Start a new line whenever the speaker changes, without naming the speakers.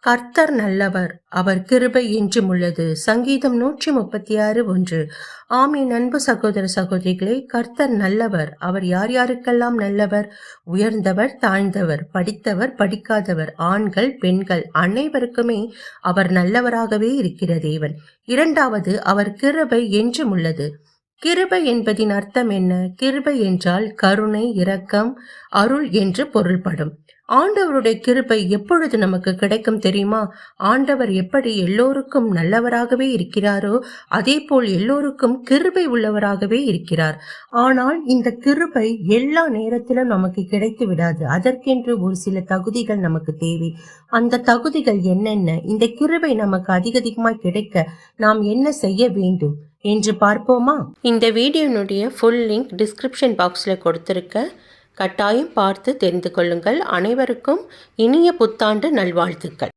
கர்த்தர் நல்லவர், அவர் கிருபை என்றும் உள்ளது. சங்கீதம் 136:1. ஆமீன். அன்பு சகோதர சகோதரிகளே, கர்த்தர் நல்லவர். அவர் யார் யாருக்கெல்லாம் நல்லவர்? உயர்ந்தவர், தாழ்ந்தவர், படித்தவர், படிக்காதவர், ஆண்கள், பெண்கள் அனைவருக்குமே அவர் நல்லவராகவே இருக்கிற தேவன். இரண்டாவது, அவர் கிருபை என்றும் உள்ளது. கிருபை என்பதின் அர்த்தம் என்ன? கிருபை என்றால் கருணை, இரக்கம், அருள் என்று பொருள்படும். ஆண்டவருடைய கிருபை எப்பொழுது நமக்கு கிடைக்கும் தெரியுமா? ஆண்டவர் எப்படி எல்லோருக்கும் நல்லவராகவே இருக்கிறாரோ அதே போல் எல்லோருக்கும் கிருபை உள்ளவராகவே இருக்கிறார். ஆனால் இந்த கிருபை எல்லா நேரத்திலும் நமக்கு கிடைத்து விடாது. அதற்கென்று ஒரு சில தகுதிகள் நமக்கு தேவை. அந்த தகுதிகள் என்னென்ன? இந்த கிருபை நமக்கு அதிகமாய் கிடைக்க நாம் என்ன செய்ய வேண்டும் என்று பார்ப்போமா? இந்த வீடியோனுடைய ஃபுல் லிங்க் டிஸ்கிரிப்ஷன் பாக்ஸில் கொடுத்திருக்க, கட்டாயம் பார்த்து தெரிந்து கொள்ளுங்கள். அனைவருக்கும் இனிய புத்தாண்டு நல்வாழ்த்துக்கள்.